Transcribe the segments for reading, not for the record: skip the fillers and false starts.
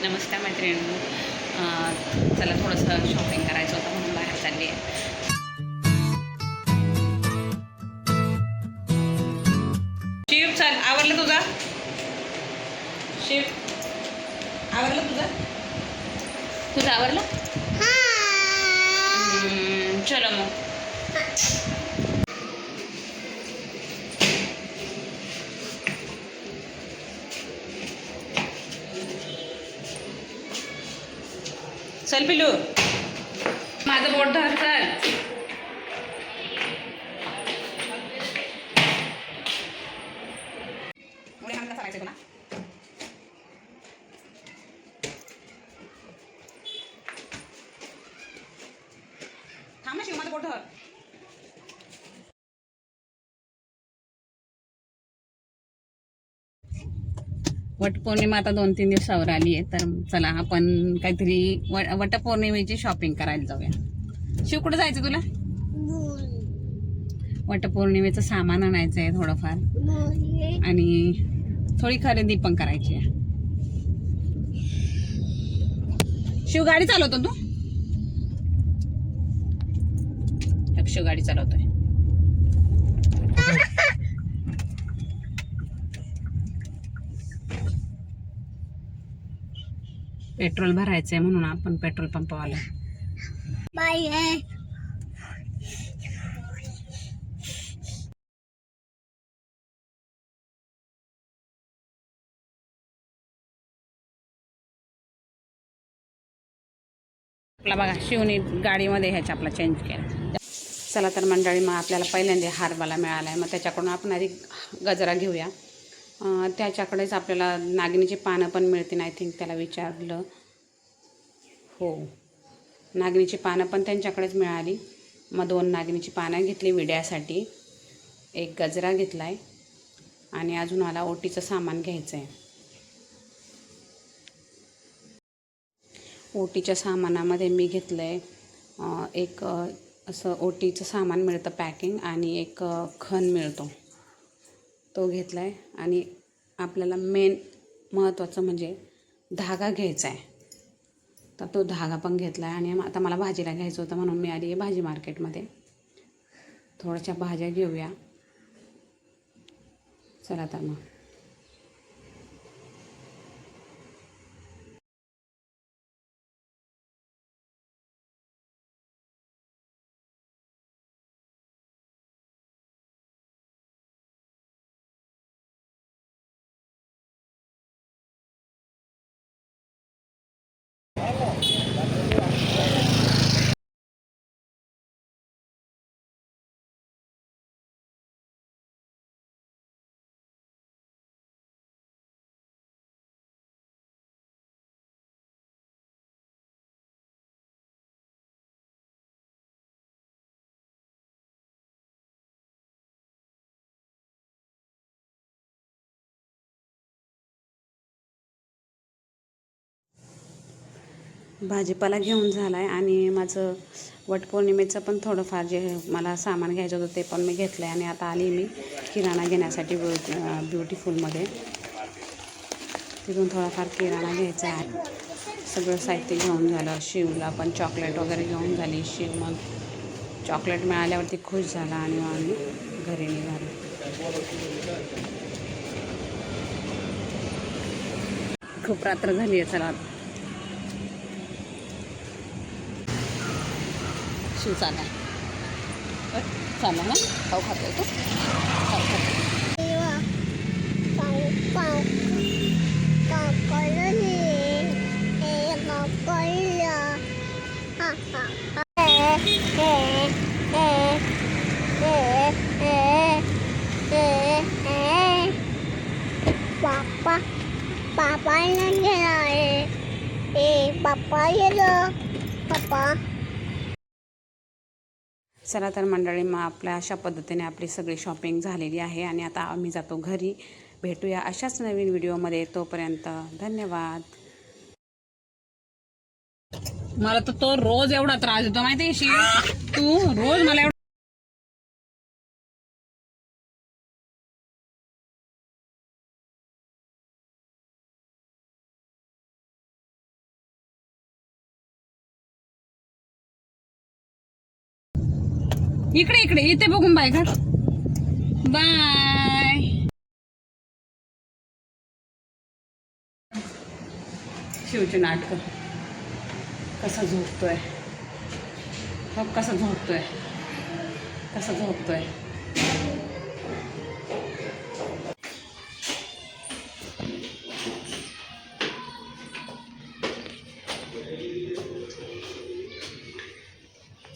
नमस्कार मैत्रिणी. चला थोडंसं शॉपिंग करायचं होतं म्हणून बाहेर चालली आहे. शिव चल, आवरलं तुझा? शिव आवरलं तुझं आवरलं? चलो मग. चल पिलू, माझं बोट धर. चल तुला थांब ना शिव, माझं बोट धर. वटपौर्णिमा आता 2-3 दिवसावर आली आहे, तर चला आपण काहीतरी वटपौर्णिमेची शॉपिंग करायला जाऊया. शिव, कुठं जायचं तुला? वटपौर्णिमेचं सामान आणायचं आहे थोडंफार, आणि थोडी खरेदी पण करायची आहे. शिव, गाडी चालवतो तू? शिव गाडी चालवतोय. पेट्रोल भरायचंय म्हणून आपण पेट्रोल पंपावाला. बाय. आपला बघा, शिवनी गाडीमध्ये ह्याच्या आपला चेंज केला. चला तर मंडळी, मग आपल्याला पहिल्यांदा हारवाला मिळाला आहे, मग त्याच्याकडून आपण आधी गजरा घेऊया. त्याच्याकडेच आपल्याला नागिनीची पानं पण मिळतील, आय थिंक. त्याला विचारलं, हो, नागिनीची पानं पण त्यांच्याकडेच मिळाली. मग 2 नागिनीची पानं घेतली विड्यासाठी, 1 गजरा घेतला आहे, आणि अजून मला ओटीचं सामान घ्यायचं आहे. ओटीच्या सामानामध्ये मी घेतलं आहे एक असं ओटीचं सामान मिळतं पॅकिंग, आणि एक खण मिळतो, तो घेतला आहे. आणि आपल्याला मेन महत्त्वाचं म्हणजे धागा घ्यायचा आहे, तर तो धागा पण घेतला आहे. आणि आता मला भाजीला घ्यायचं होतं म्हणून मी आली आहे भाजी मार्केटमध्ये. थोड्याशा भाज्या घेऊया. चला तर मग. भाजीपाला घेऊन झाला आहे, आणि माझं वटपौर्णिमेचं पण थोडंफार जे मला सामान घ्यायचं होतं ते पण मी घेतलं आहे. आणि आता आली मी किराणा घेण्यासाठी ब्युटिफुलमध्ये. तिथून थोडाफार किराणा घ्यायचा आहे. सगळं साहित्य घेऊन झालं. शिवला पण चॉकलेट वगैरे घेऊन झाली. शिव मग चॉकलेट मिळाल्यावरती खुश झाला, आणि मग आम्ही घरी निघालो. खूप रात्र झाली आहे. चला शिव चाला ना, खाऊ खातोय तू? खाऊ खातो. पापा पापा. चला तर मंडळी, मग आपल्या अशा पद्धतीने आपली सगळी शॉपिंग झालेली आहे, आणि आता आम्ही जातो घरी. भेटूया अशाच नवीन व्हिडिओमध्ये. तोपर्यंत धन्यवाद. मला तर तो रोज एवढा त्रास देतो माहिती आहे. तू रोज मला इकडे इकडे इथे बघून बाय कर. बाय. शिवचे नाटक कसा झोपतोय, बघ कसा झोपतोय, कसा झोपतोय.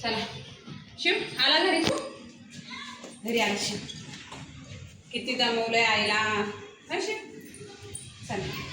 चला शिव आला घरी, तू घरी आला शिव. किती दमवलंय आईला. शिव चला.